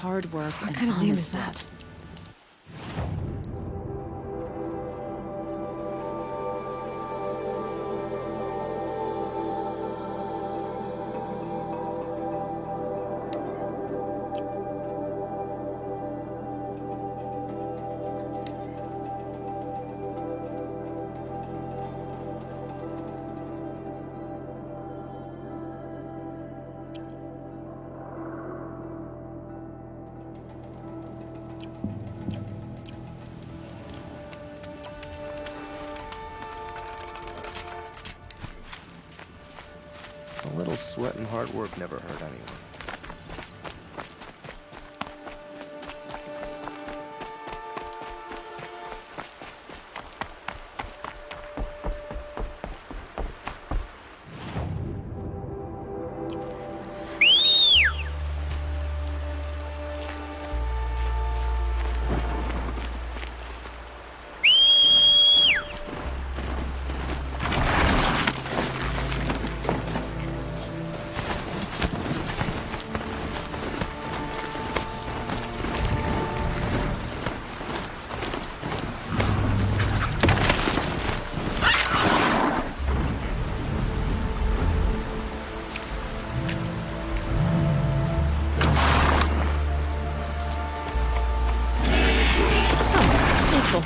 hard work What and kind of name honest is that? A little sweat and hard work never hurt anyone. Peaceful.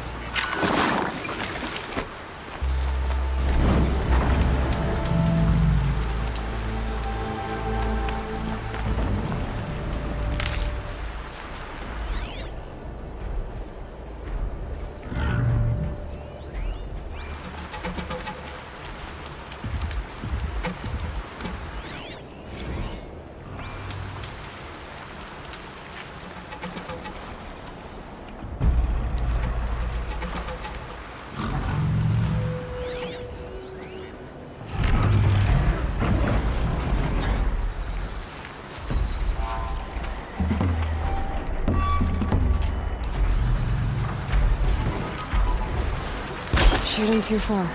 Shooting too far.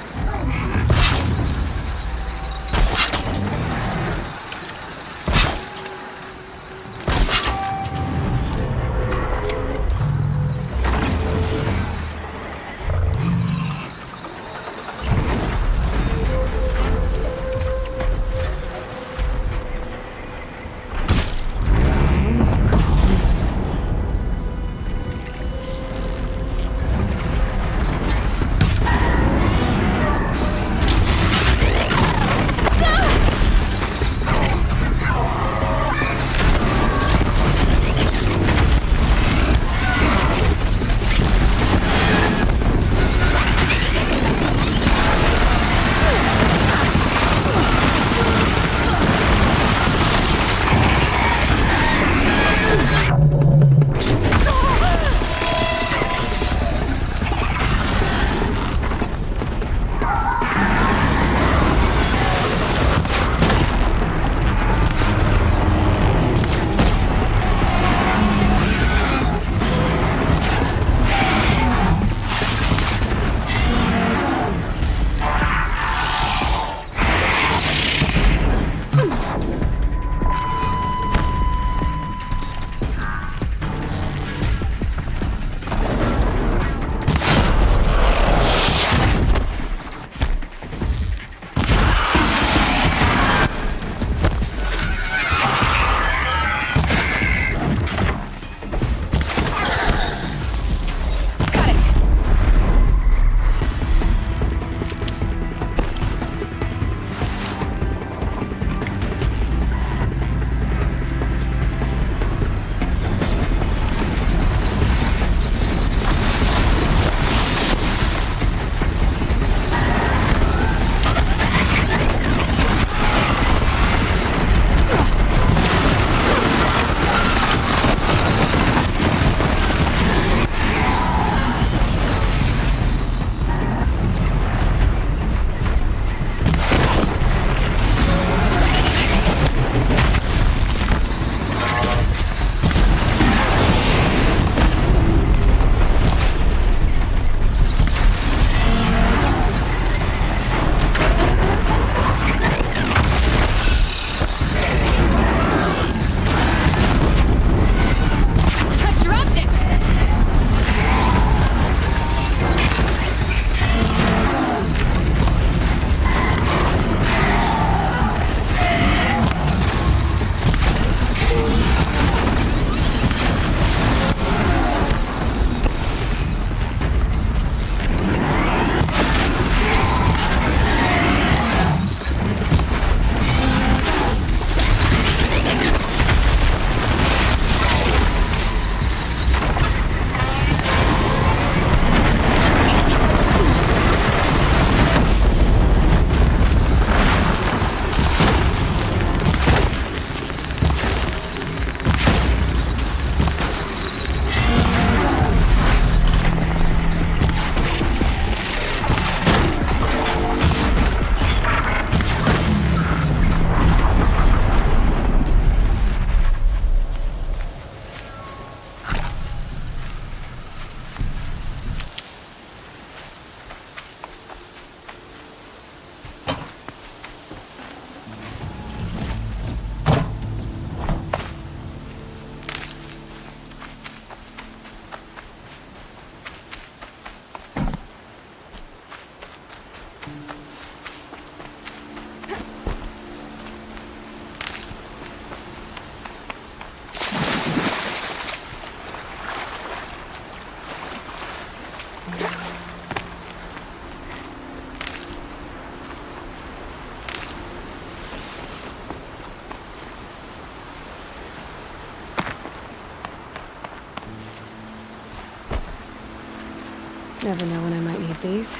Never know when I might need these.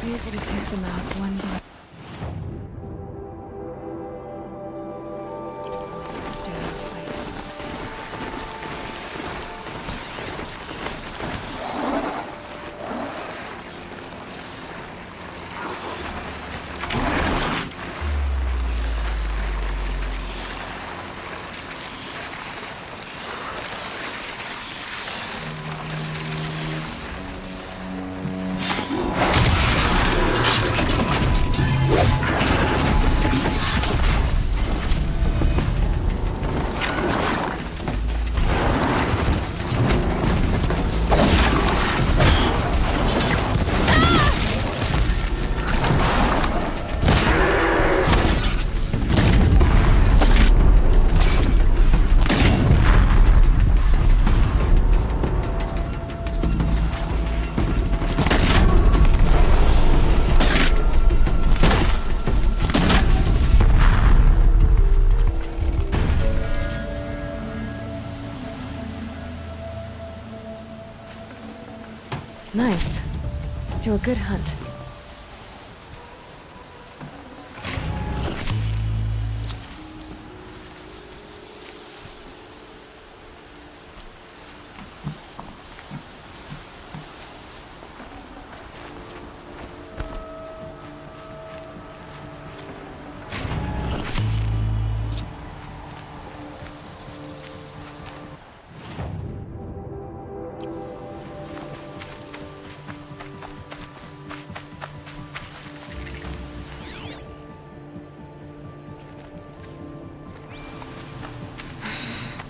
Be able to take them out one day. Stay out of sight. Nice. Do a good hunt.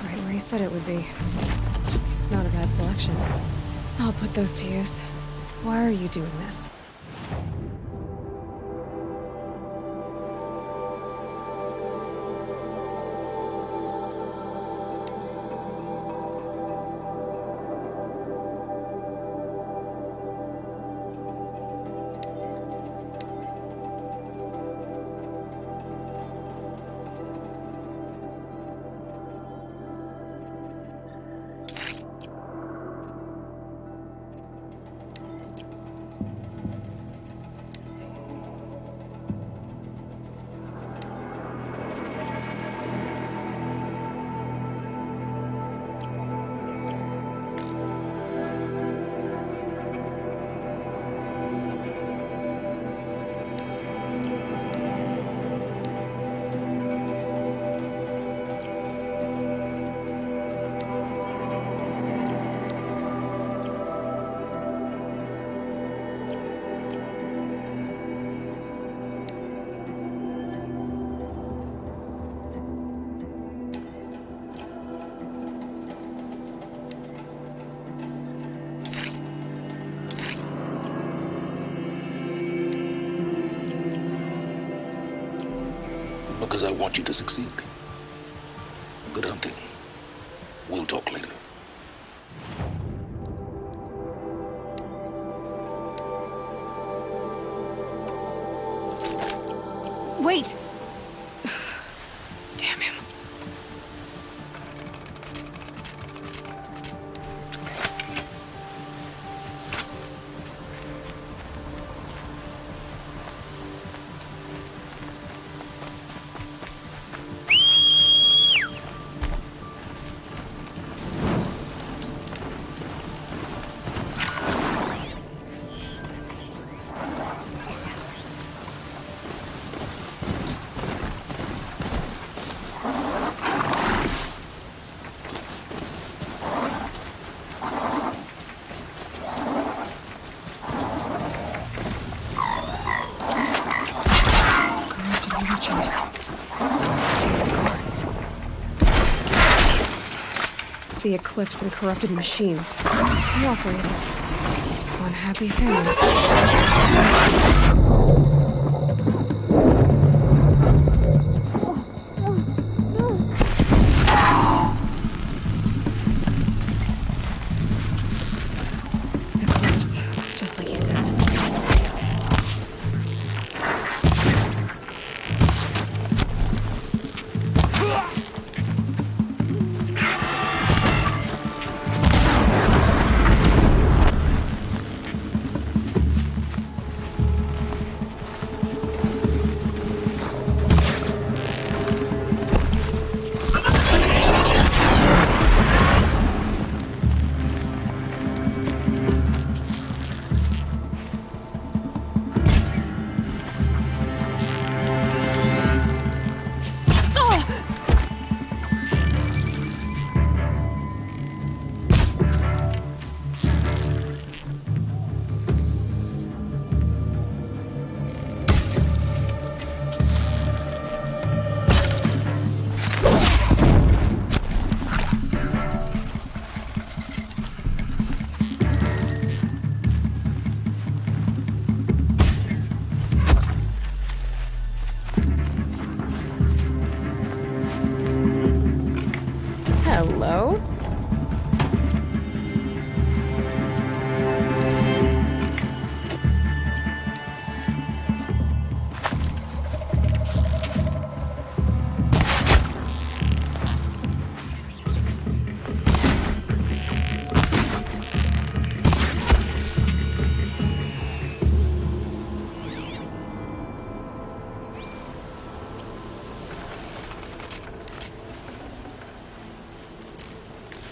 Right where he said it would be. Not a bad selection. I'll put those to use. Why are you doing this? because I want you to succeed. Good hunting. We'll talk later. Wait! Damn him. The Eclipse and corrupted machines. Cooperating. One happy family. Eclipse, just like he said. Hello?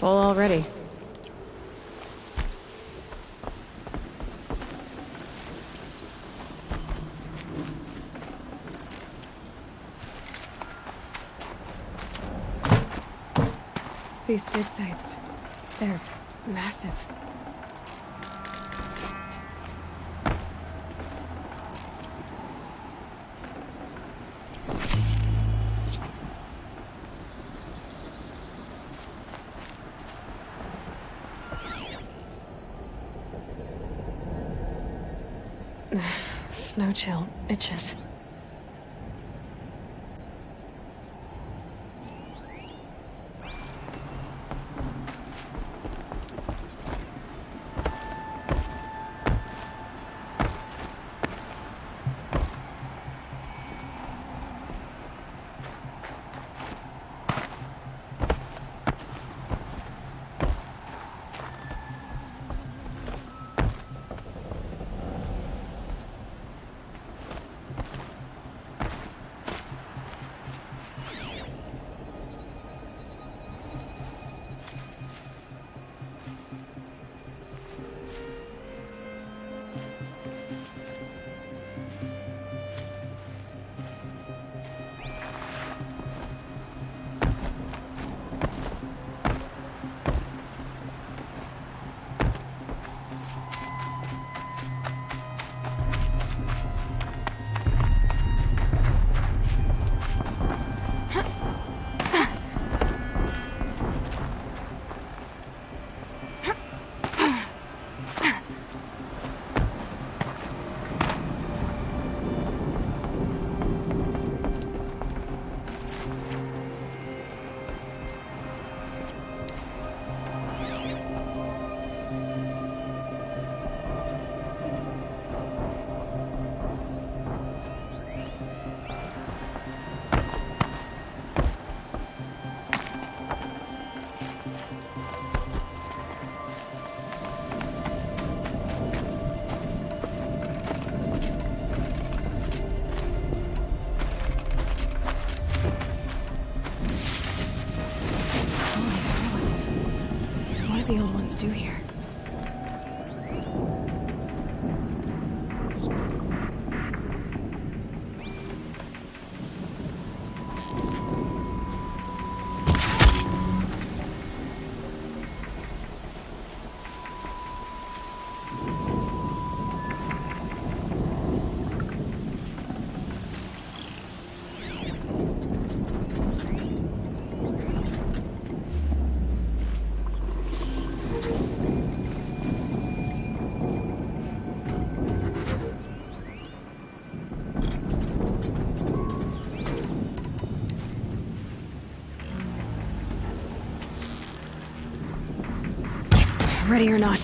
Full already. These dig sites, they're massive. Snow chill itches. do the old ones do here? Ready or not.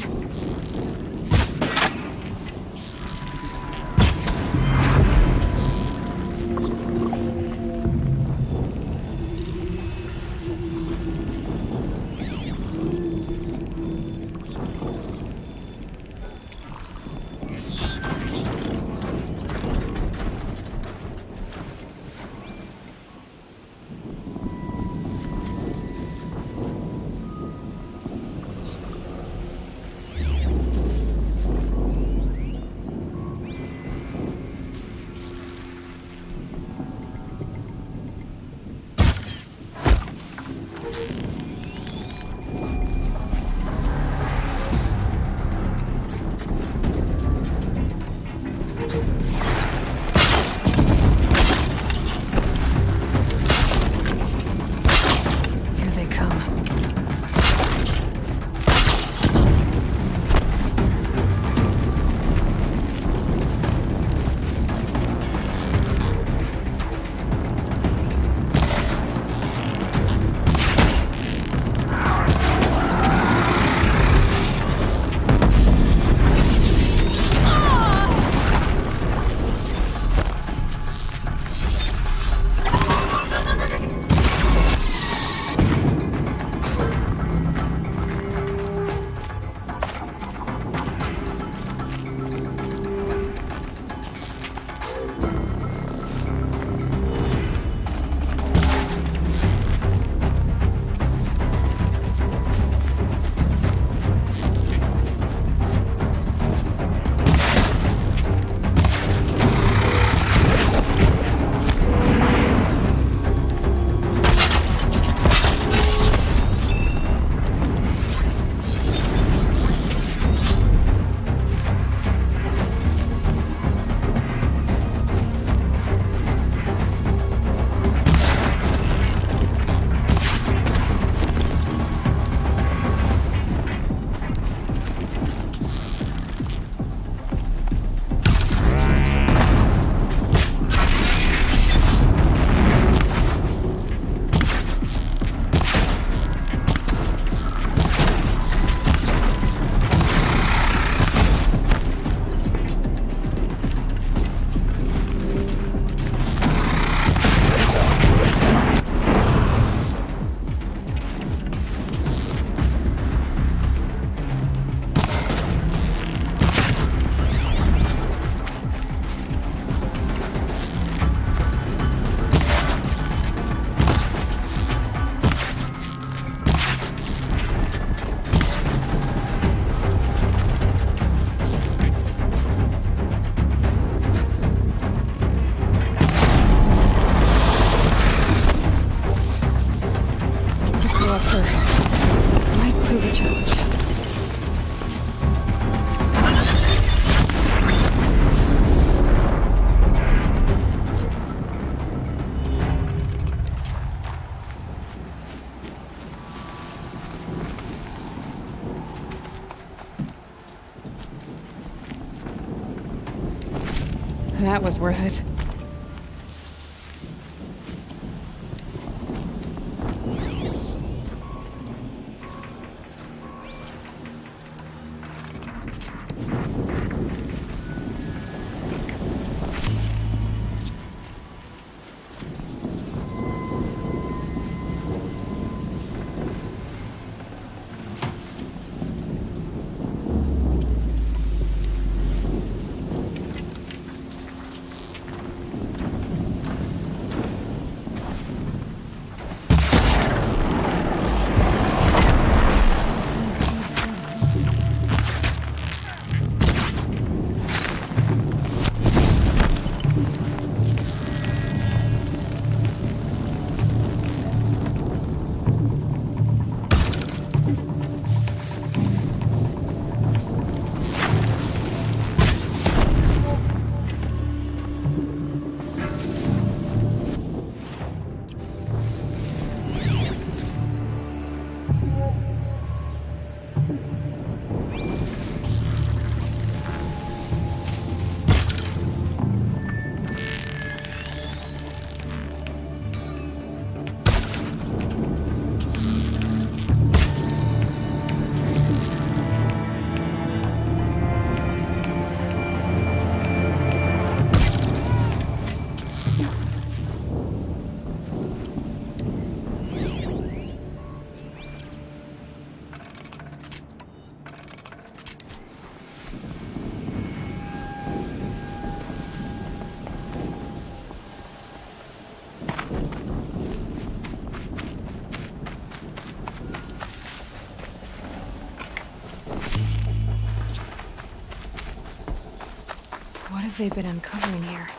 Here they come. That was worth it. they've been uncovering here?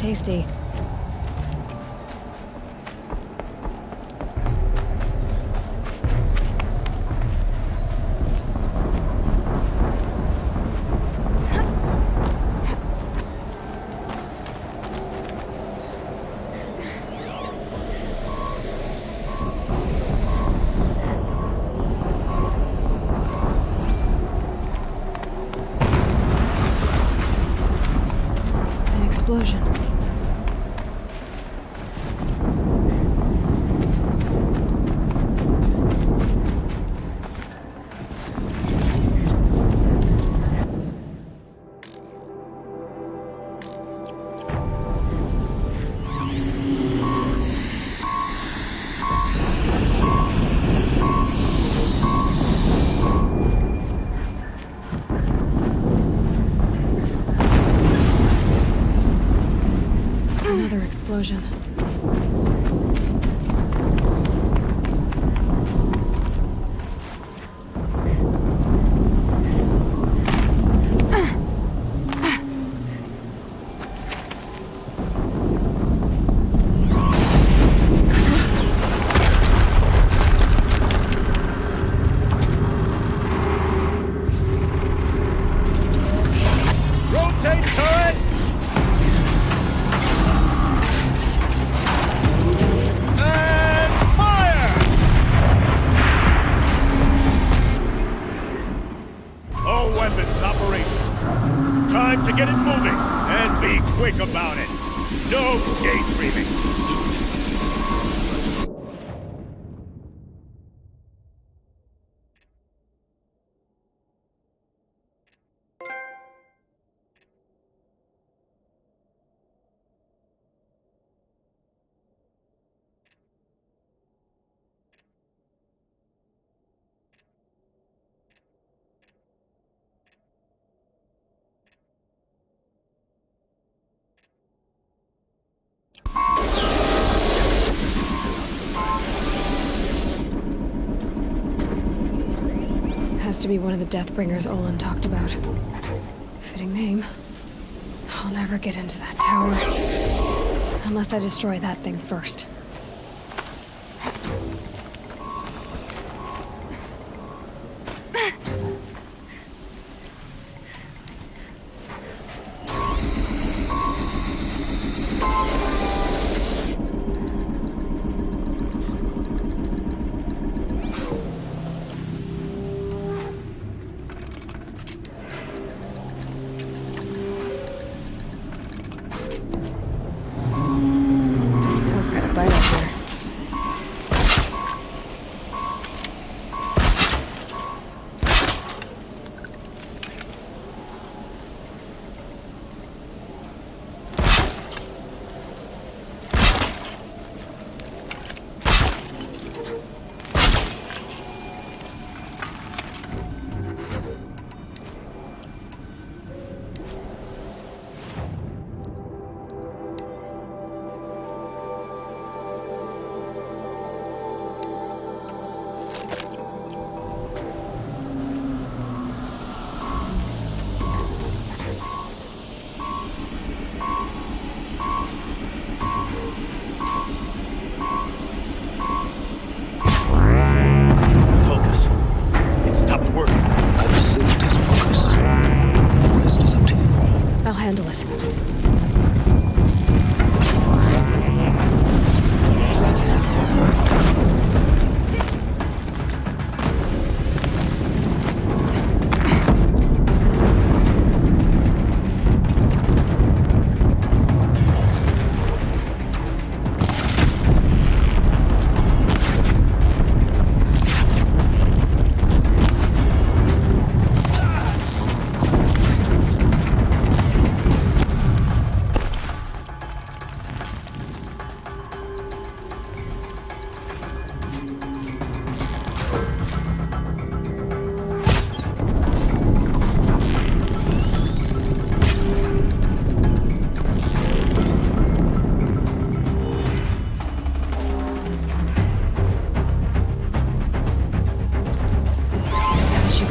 Tasty. An explosion. Another explosion. Rotate turret! And fire! All weapons operational. Time to get it moving, and be quick about it. No daydreaming. Has to be one of the Deathbringers Olin talked about. Fitting name. I'll never get into that tower. Unless I destroy that thing first. Smells kind of bite.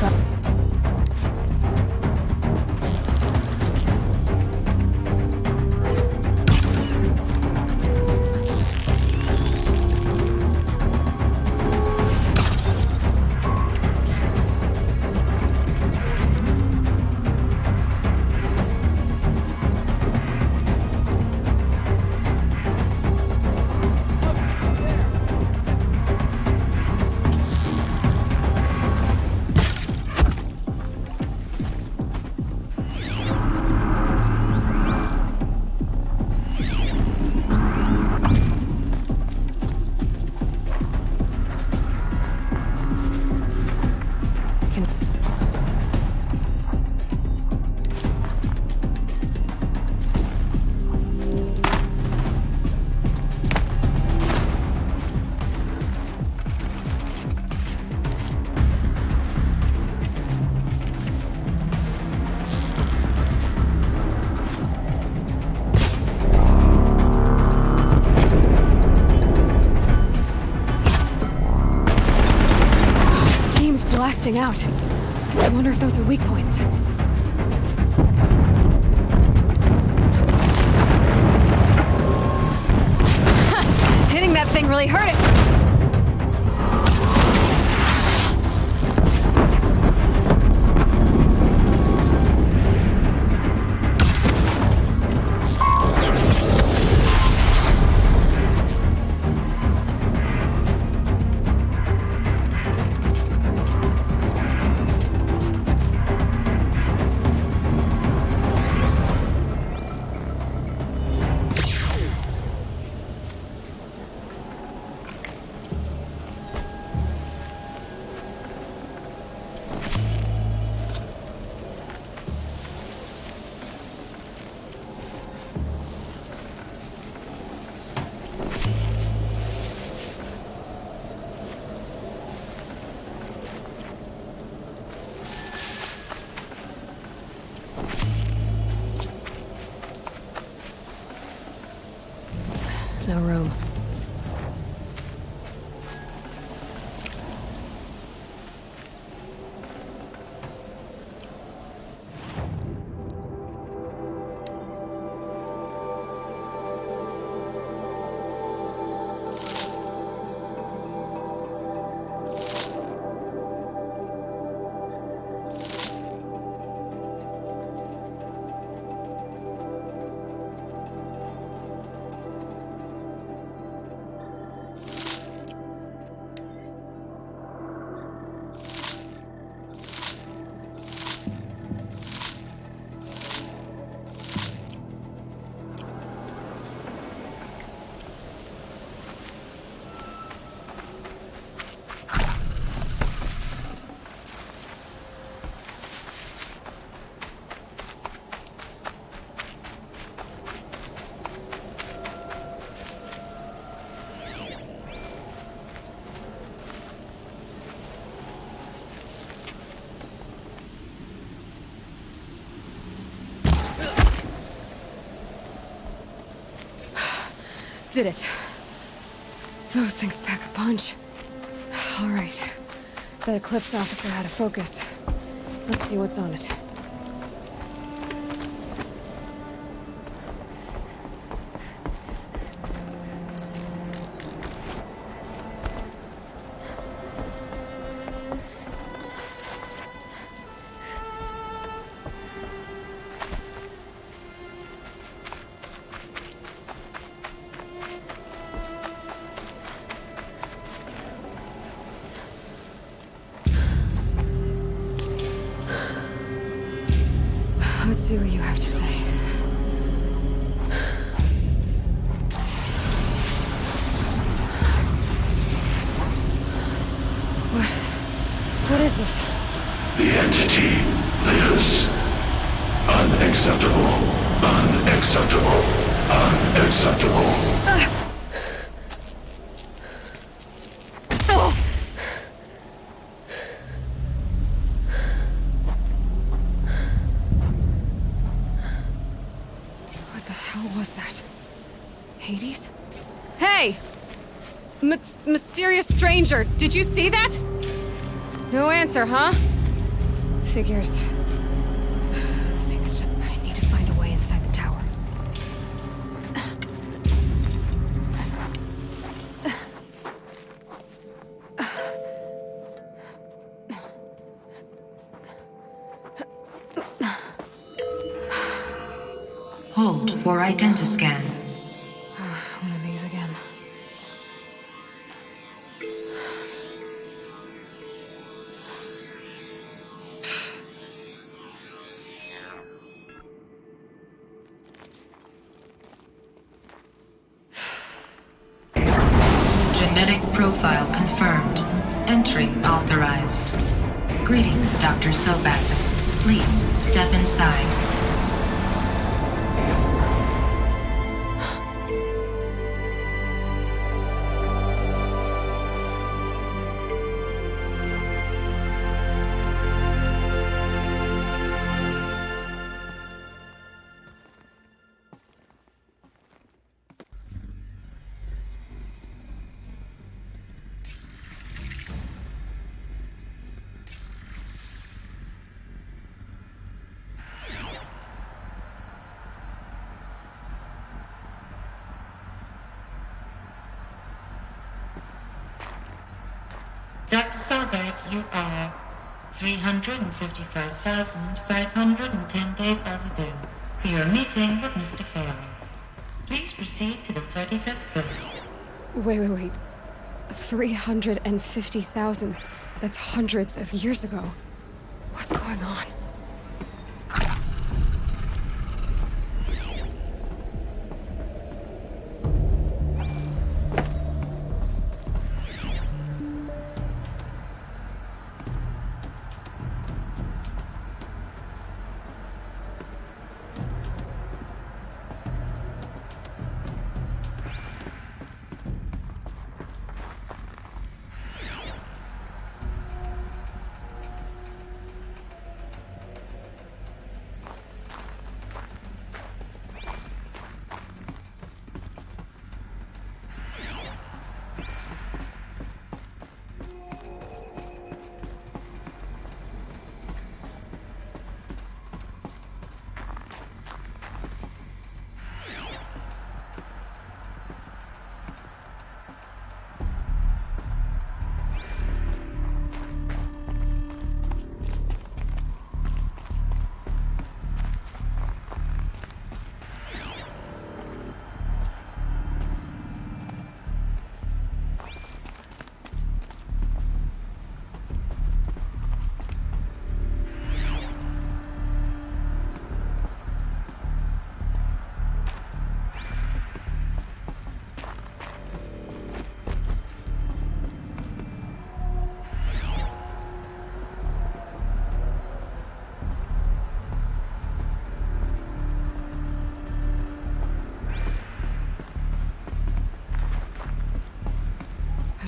got... Blasting out. I wonder if those are weak points. Hitting that thing really hurt it! No room. Did it. Those things pack a punch. All right. That Eclipse officer had a focus. Let's see what's on it. Let's see what you have to say. What is this? The entity lives. Unacceptable. Unacceptable. Unacceptable. What the hell was that? Hades? Hey! Mysterious stranger, did you see that? No answer, huh? Figures. I need to find a way inside the tower. Hold for identiscan. One of these again. Genetic profile confirmed. Entry authorized. Greetings, Dr. Sobek. Please step inside. Dr. Sobek, you are 355,510 days overdue for your meeting with Mr. Farrell. Please proceed to the 35th floor. Wait. 350,000. That's hundreds of years ago. What's going on?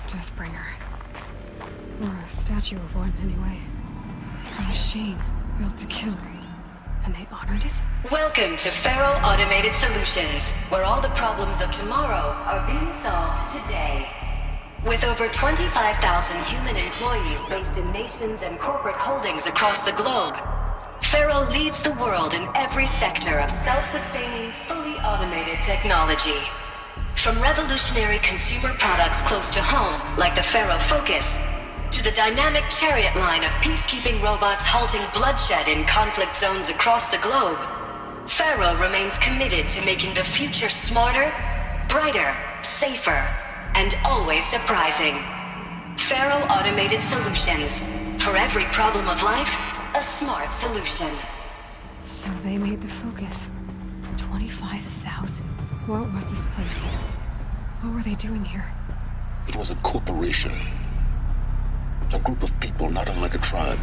Deathbringer. Or a statue of one, anyway. A machine built to kill. And they honored it? Welcome to Faro Automated Solutions, where all the problems of tomorrow are being solved today. With over 25,000 human employees based in nations and corporate holdings across the globe, Faro leads the world in every sector of self-sustaining, fully automated technology. From revolutionary consumer products close to home, like the Faro Focus, to the dynamic chariot line of peacekeeping robots halting bloodshed in conflict zones across the globe, Faro remains committed to making the future smarter, brighter, safer, and always surprising. Faro Automated Solutions. For every problem of life, a smart solution. So they made the Focus. 25,000. What was this place? What were they doing here? It was a corporation. A group of people not unlike a tribe.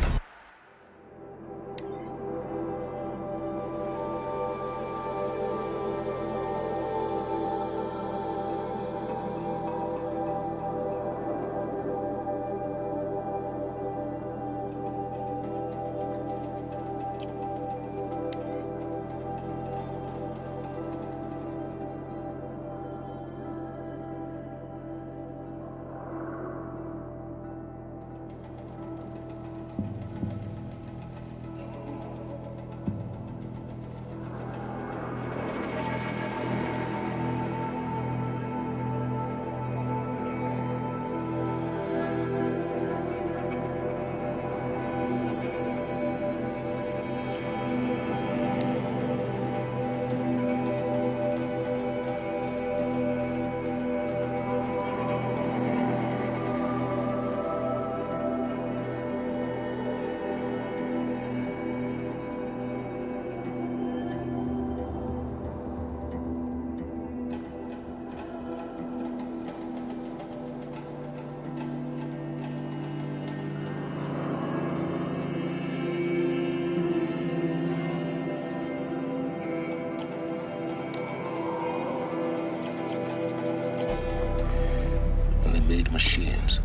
man-made machines.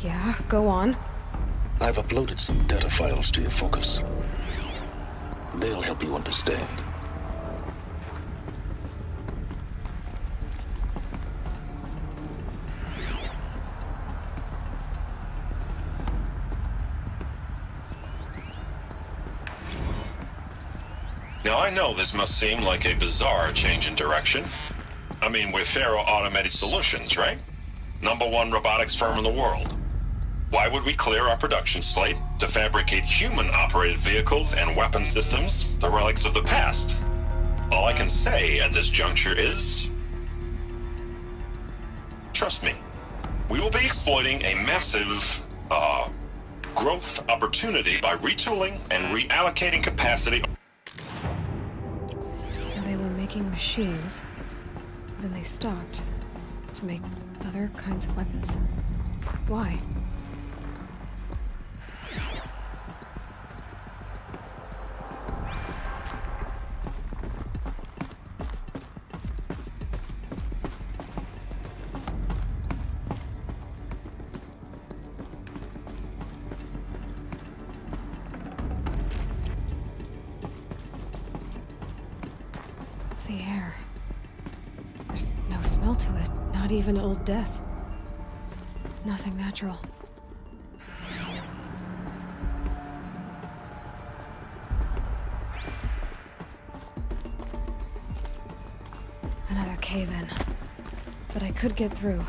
Yeah, go on. I've uploaded some data files to your focus. They'll help you understand. Now, I know this must seem like a bizarre change in direction. I mean, we're Faro Automated Solutions, right? #1 robotics firm in the world. Why would we clear our production slate to fabricate human-operated vehicles and weapon systems, the relics of the past? All I can say at this juncture is... trust me, we will be exploiting a massive, growth opportunity by retooling and reallocating capacity. So they were making machines, then they stopped to make other kinds of weapons. Why? The air. There's no smell to it, not even old death. Nothing natural. Another cave-in. But I could get through.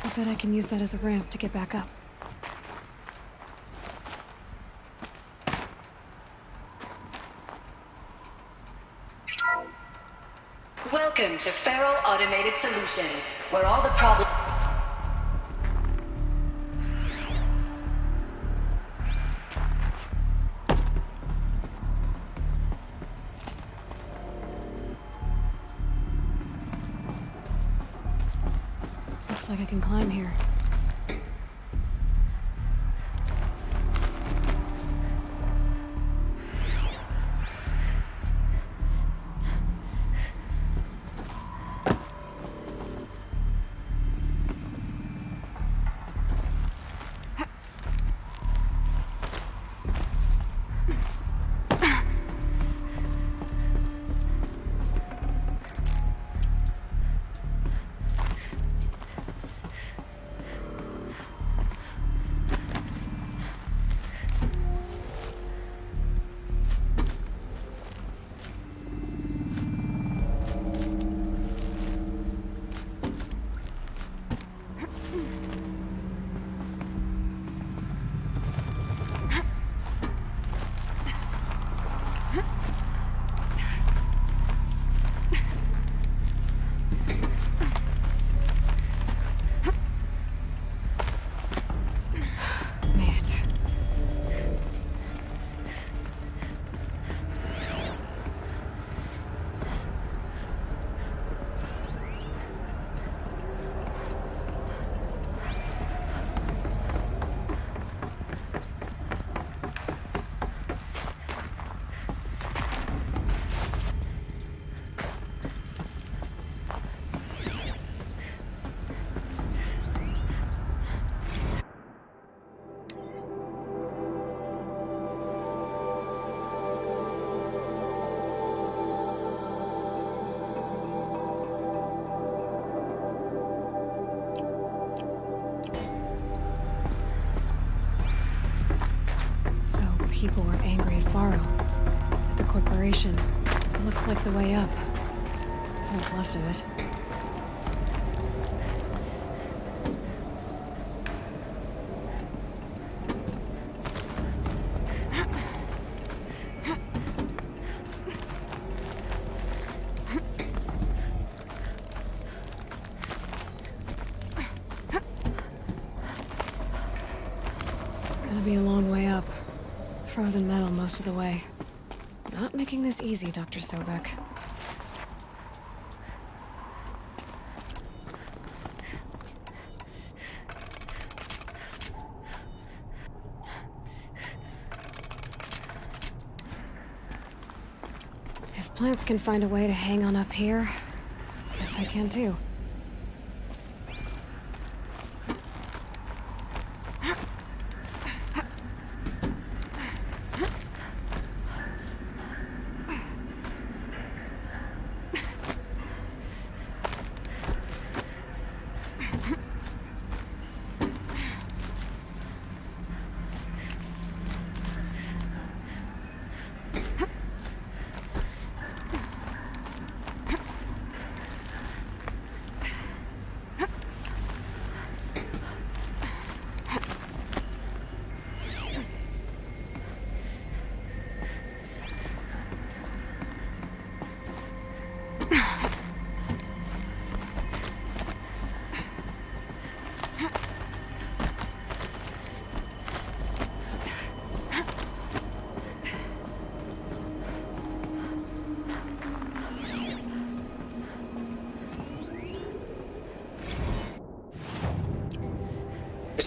I bet I can use that as a ramp to get back up. Welcome to Faro Automated Solutions, where all the problems... Looks like I can climb here. people were angry at Faro. At the corporation. It looks like the way up. What's left of it. Gonna be a long way up. Frozen metal most of the way. Not making this easy, Dr. Sobek. If plants can find a way to hang on up here, guess I can too.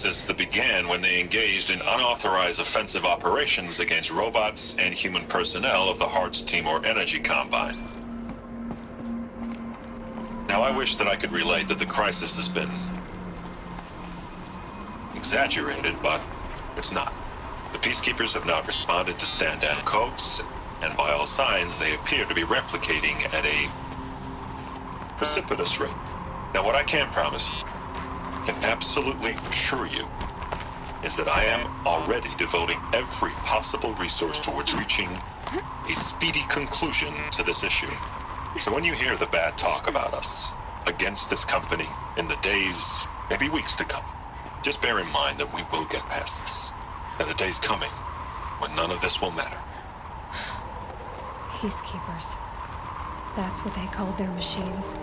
Crisis that began when they engaged in unauthorized offensive operations against robots and human personnel of the Hearts Timor Energy Combine. Now, I wish that I could relate that the crisis has been exaggerated, but it's not. The Peacekeepers have not responded to stand-down codes, and by all signs, they appear to be replicating at a precipitous rate. Now, what I can promise you, can absolutely assure you, is that I am already devoting every possible resource towards reaching a speedy conclusion to this issue. So when you hear the bad talk about us against this company in the days, maybe weeks to come, just bear in mind that we will get past this. That a day's coming when none of this will matter. Peacekeepers. That's what they called their machines.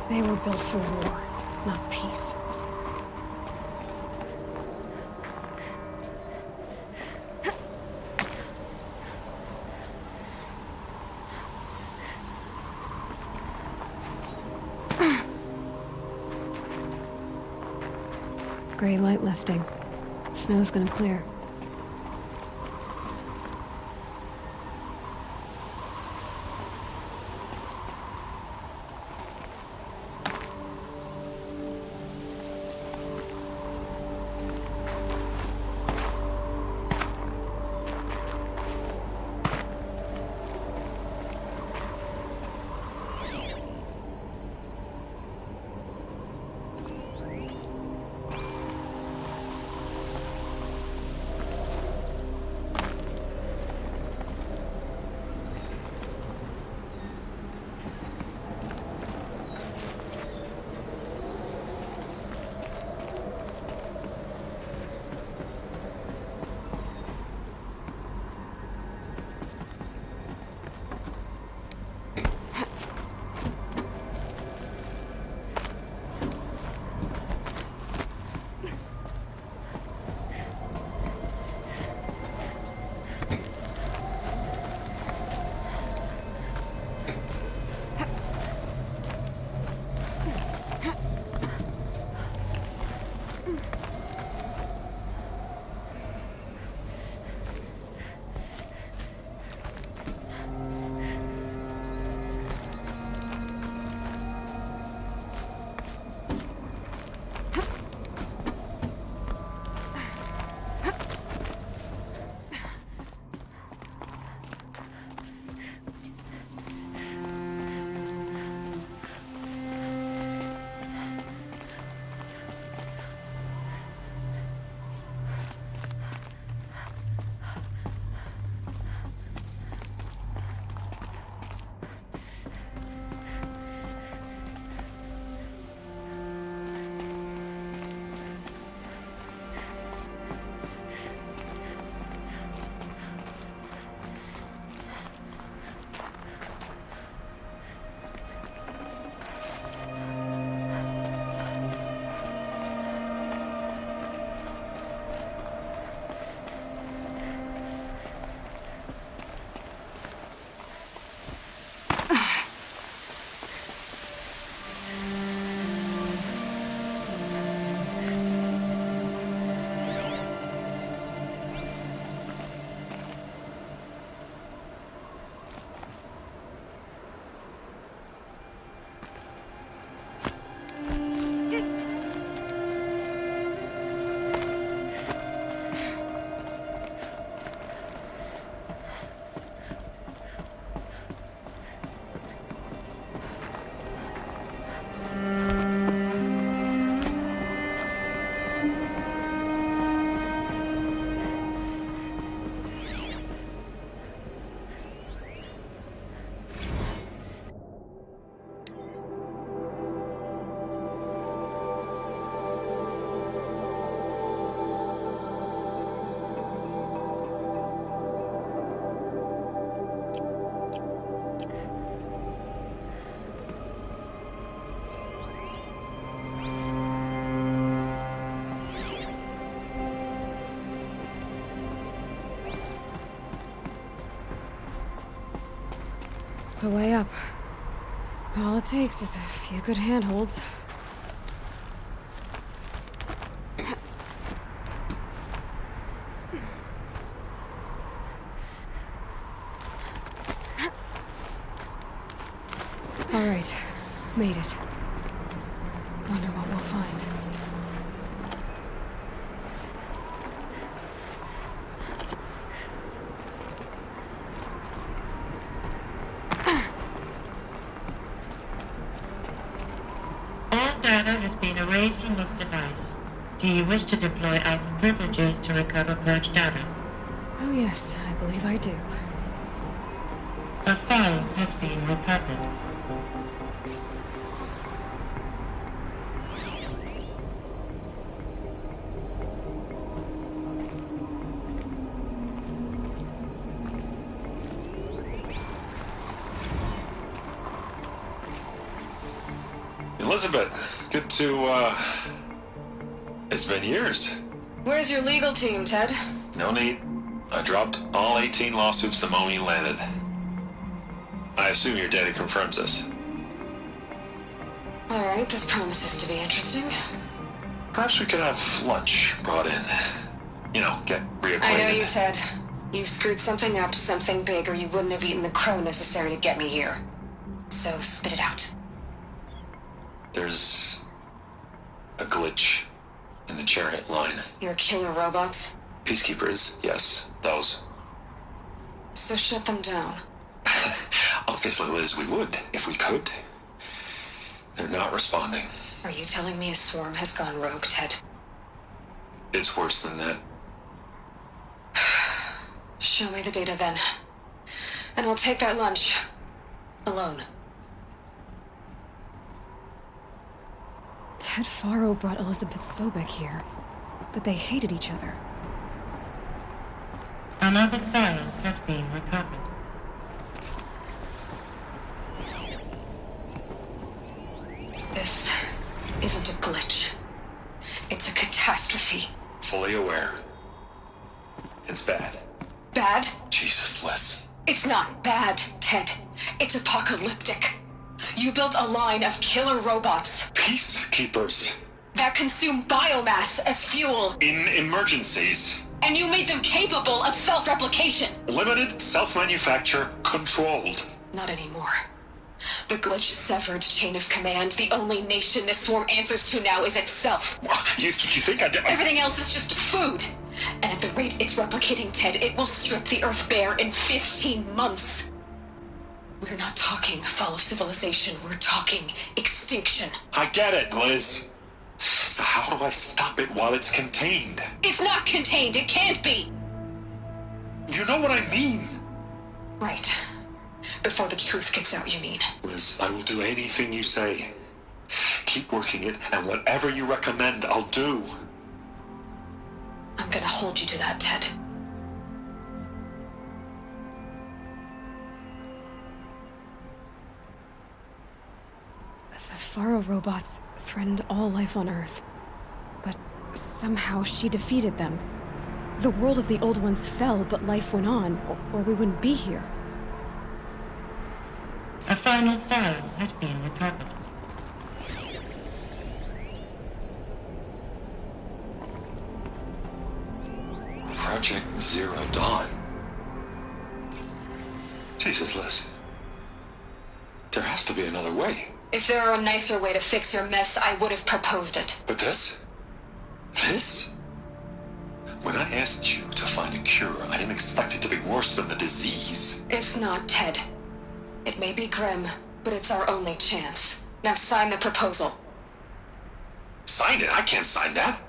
They were built for war, not peace. Gray light lifting. Snow's gonna clear. the way up. All it takes is a few good handholds. All right, made it. Wonder what we'll find. All data has been erased from this device. Do you wish to deploy Alpha privileges to recover purged data? Oh yes, I believe I do. A file has been recovered. Elizabeth, good to, it's been years. Where's your legal team, Ted? No need. I dropped all 18 lawsuits the moment you landed. I assume your data confirms this. Alright, this promises to be interesting. Perhaps we could have lunch brought in. You know, get reacquainted. I know you, Ted. You screwed something up, something big, or you wouldn't have eaten the crow necessary to get me here. So, spit it out. There's a glitch in the chariot line. Your killer robots? Peacekeepers, yes, those. So shut them down. Obviously, Liz, we would, if we could. They're not responding. Are you telling me a swarm has gone rogue, Ted? It's worse than that. Show me the data then. And I'll take that lunch. Alone. Ted Faro brought Elizabeth Sobek here, but they hated each other. Another file has been recovered. This isn't a glitch. It's a catastrophe. Fully aware. It's bad. Bad? Jesus, Liz. It's not bad, Ted. It's apocalyptic. You built a line of killer robots Peacekeepers. that consume biomass as fuel, In emergencies. and you made them capable of self-replication. Limited, self-manufacture, controlled. Not anymore. The glitch severed chain of command. The only nation this swarm answers to now is itself. You think I did? Everything else is just food. And at the rate it's replicating, Ted, it will strip the Earth bare in 15 months. We're not talking fall of civilization. We're talking extinction. I get it, Liz. So how do I stop it while it's contained? It's not contained. It can't be. You know what I mean. Right. Before the truth gets out, you mean? Liz, I will do anything you say. Keep working it, and whatever you recommend, I'll do. I'm gonna hold you to that, Ted. The Faro robots threatened all life on Earth. But somehow she defeated them. The world of the old ones fell, but life went on, or we wouldn't be here. A final file has been recovered. Project Zero Dawn. Jesus, Liz. There has to be another way. If there were a nicer way to fix your mess, I would have proposed it. But this? This? When I asked you to find a cure, I didn't expect it to be worse than the disease. It's not, Ted. It may be grim, but it's our only chance. Now sign the proposal. Sign it? I can't sign that.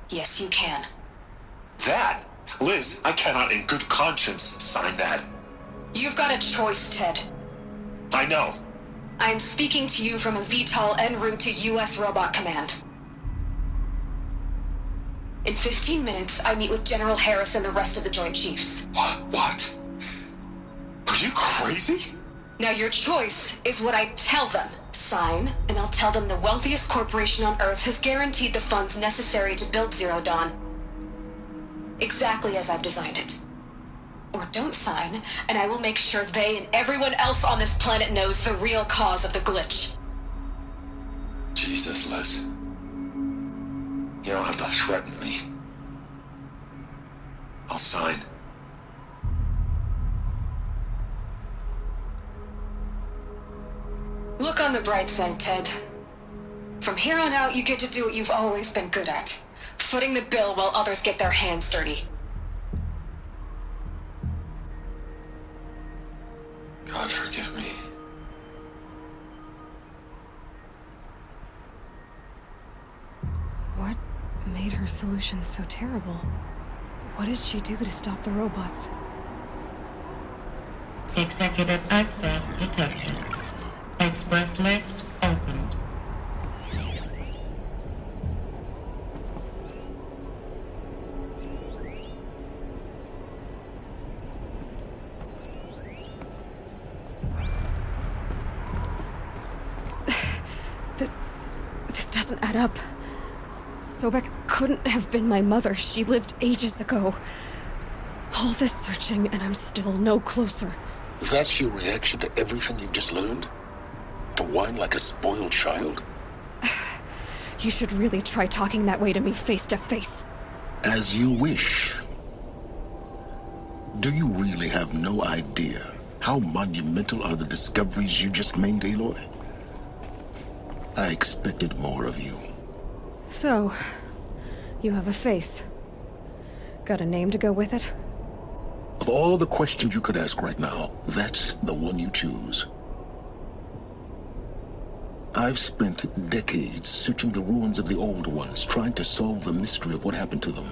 Yes, you can. That? Liz, I cannot in good conscience sign that. You've got a choice, Ted. I know. I am speaking to you from a VTOL en route to U.S. Robot Command. In 15 minutes, I meet with General Harris and the rest of the Joint Chiefs. What? Are you crazy? Now your choice is what I tell them. Sign, and I'll tell them the wealthiest corporation on Earth has guaranteed the funds necessary to build Zero Dawn. Exactly as I've designed it. or don't sign, and I will make sure they and everyone else on this planet knows the real cause of the glitch. Jesus, Liz. You don't have to threaten me. I'll sign. Look on the bright side, Ted. From here on out, you get to do what you've always been good at. Footing the bill while others get their hands dirty. God forgive me. What made her solution so terrible? What did she do to stop the robots? Executive access detected. Express lift opened. This doesn't add up. Sobek couldn't have been my mother. She lived ages ago. All this searching, and I'm still no closer. That's your reaction to everything you've just learned? To whine like a spoiled child? You should really try talking that way to me face to face. As you wish. Do you really have no idea how monumental are the discoveries you just made, Aloy? I expected more of you. So, you have a face. Got a name to go with it? Of all the questions you could ask right now, that's the one you choose. I've spent decades searching the ruins of the old ones, trying to solve the mystery of what happened to them.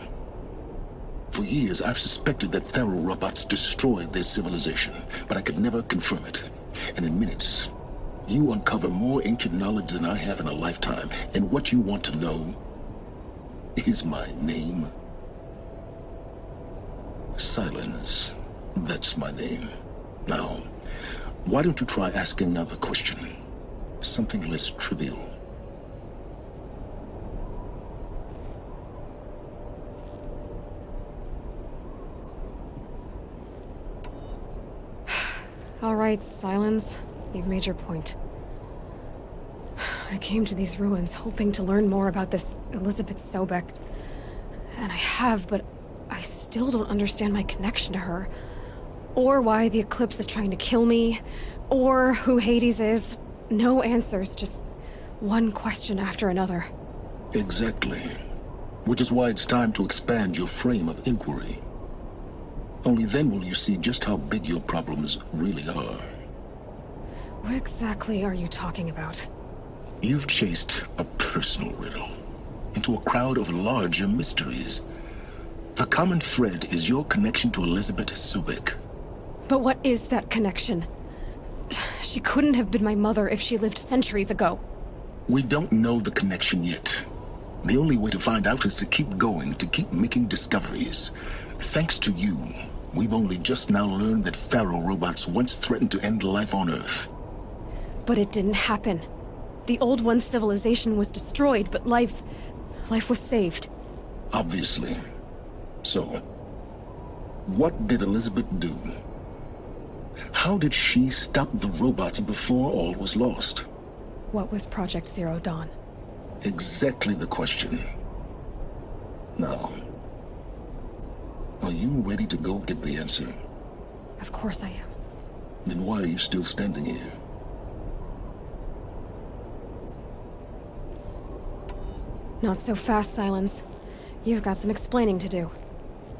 For years, I've suspected that Thero robots destroyed their civilization, but I could never confirm it. And in minutes, you uncover more ancient knowledge than I have in a lifetime, and what you want to know is my name. Silence. That's my name. Now, why don't you try asking another question? Something less trivial. All right, Silence. You've made your point. I came to these ruins hoping to learn more about this Elizabeth Sobek. And I have, but I still don't understand my connection to her. Or why the Eclipse is trying to kill me. Or who Hades is. No answers, just one question after another. Exactly. Which is why it's time to expand your frame of inquiry. Only then will you see just how big your problems really are. What exactly are you talking about? You've chased a personal riddle into a crowd of larger mysteries. The common thread is your connection to Elizabeth Sobek. But what is that connection? She couldn't have been my mother if she lived centuries ago. We don't know the connection yet. The only way to find out is to keep going, to keep making discoveries. Thanks to you, we've only just now learned that Thero robots once threatened to end life on Earth. But it didn't happen. The Old One's civilization was destroyed, but life was saved. Obviously. So, what did Elizabeth do? How did she stop the robots before all was lost? What was Project Zero Dawn? Exactly the question. Now, are you ready to go get the answer? Of course I am. Then why are you still standing here? Not so fast, Silence. You've got some explaining to do.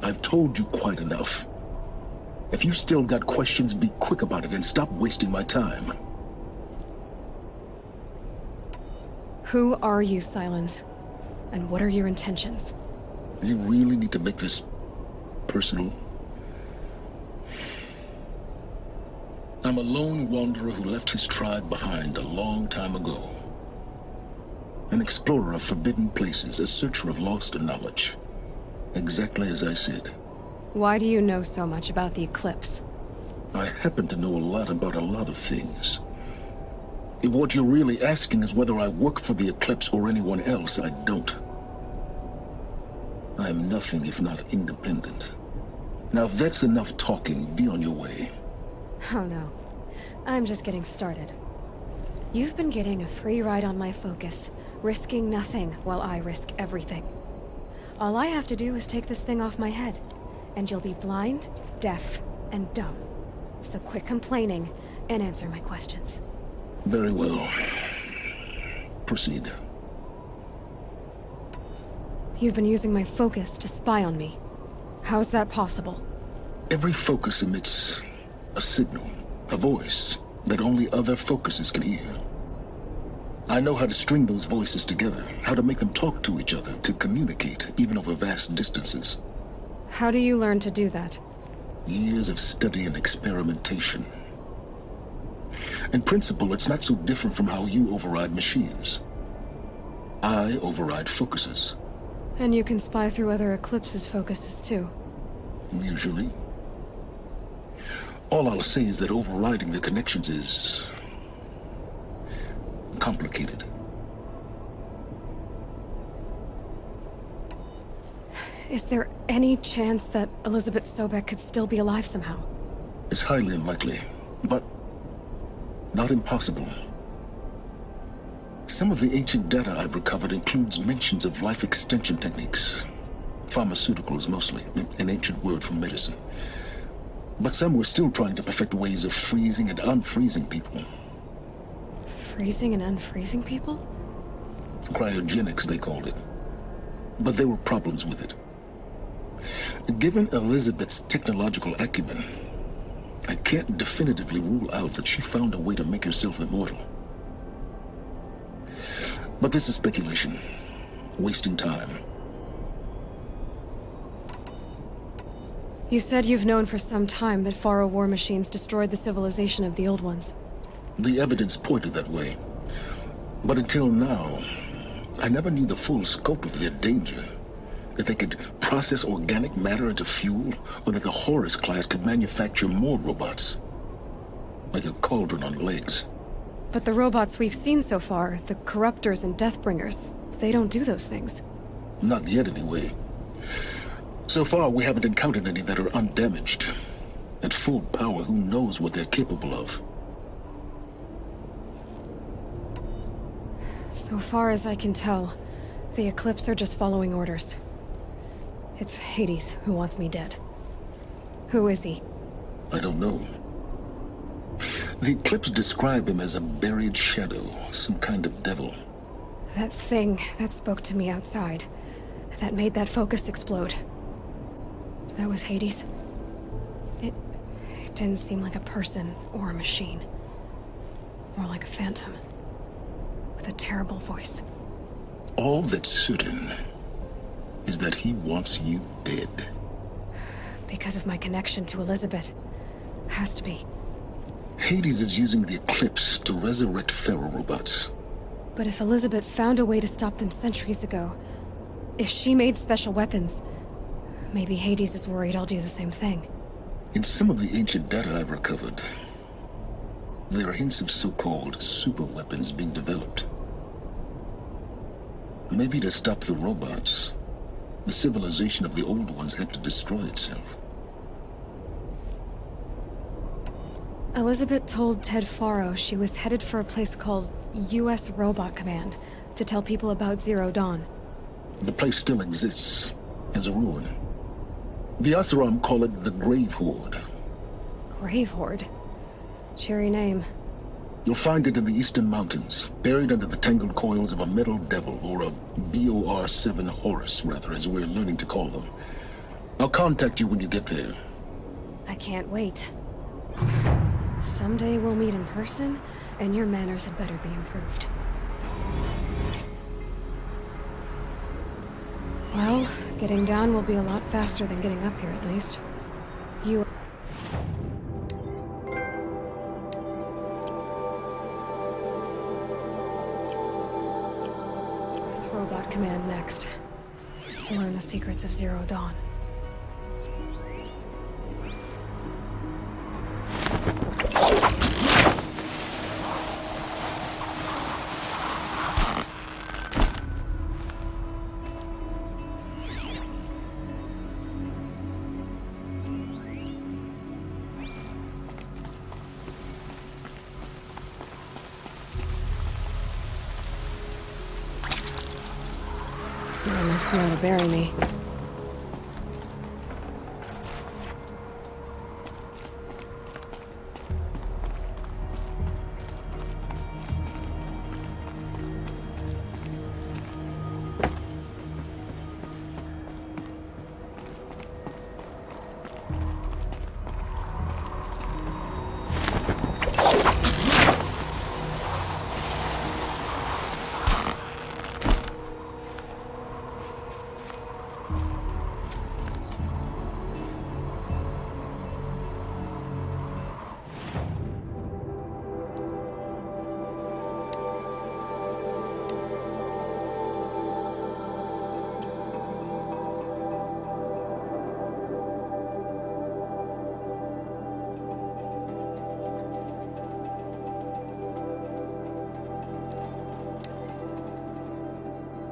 I've told you quite enough. If you still got questions, be quick about it and stop wasting my time. Who are you, Silence? And what are your intentions? You really need to make this personal? I'm a lone wanderer who left his tribe behind a long time ago. An explorer of forbidden places, a searcher of lost knowledge. Exactly as I said. Why do you know so much about the Eclipse? I happen to know a lot about a lot of things. If what you're really asking is whether I work for the Eclipse or anyone else, I don't. I am nothing if not independent. Now, if that's enough talking, be on your way. Oh no. I'm just getting started. You've been getting a free ride on my focus, risking nothing while I risk everything. All I have to do is take this thing off my head, and you'll be blind, deaf, and dumb. So quit complaining and answer my questions. Very well. Proceed. You've been using my focus to spy on me. How's that possible? Every focus emits a signal, a voice that only other focuses can hear. I know how to string those voices together, how to make them talk to each other, to communicate, even over vast distances. How do you learn to do that? Years of study and experimentation. In principle, it's not so different from how you override machines. I override focuses. And you can spy through other Eclipse's focuses too. Usually. All I'll say is that overriding the connections is complicated. Is there any chance that Elizabeth Sobek could still be alive somehow? It's highly unlikely, but not impossible. Some of the ancient data I've recovered includes mentions of life extension techniques. Pharmaceuticals, mostly, an ancient word for medicine. But some were still trying to perfect ways of freezing and unfreezing people. Freezing and unfreezing people? Cryogenics, they called it. But there were problems with it. Given Elizabeth's technological acumen, I can't definitively rule out that she found a way to make herself immortal. But this is speculation. Wasting time. You said you've known for some time that Faro war machines destroyed the civilization of the Old Ones. The evidence pointed that way. But until now, I never knew the full scope of their danger. That they could process organic matter into fuel, or that the Horus class could manufacture more robots. Like a cauldron on legs. But the robots we've seen so far, the Corruptors and Deathbringers, they don't do those things. Not yet, anyway. So far, we haven't encountered any that are undamaged. At full power, who knows what they're capable of? So far as I can tell, the Eclipse are just following orders. It's Hades who wants me dead. Who is he? I don't know. The Eclipse describe him as a buried shadow, some kind of devil. That thing that spoke to me outside, that made that focus explode. That was Hades. It didn't seem like a person or a machine. More like a phantom. With a terrible voice. All that's certain is that he wants you dead. Because of my connection to Elizabeth. Has to be. Hades is using the Eclipse to resurrect Pharaoh robots. But if Elizabeth found a way to stop them centuries ago, if she made special weapons, maybe Hades is worried I'll do the same thing. In some of the ancient data I've recovered, there are hints of so-called super weapons being developed. Maybe to stop the robots, the civilization of the old ones had to destroy itself. Elizabeth told Ted Faro she was headed for a place called U.S. Robot Command to tell people about Zero Dawn. The place still exists, as a ruin. The Asuram call it the Grave Horde. Grave Horde? Cheery name. You'll find it in the eastern mountains, buried under the tangled coils of a metal devil, or a BOR-7 Horus, rather, as we're learning to call them. I'll contact you when you get there. I can't wait. Someday we'll meet in person, and your manners had better be improved. Well, getting down will be a lot faster than getting up here, at least. You... Robot Command next, to learn the secrets of Zero Dawn. Not enough snow to bury me.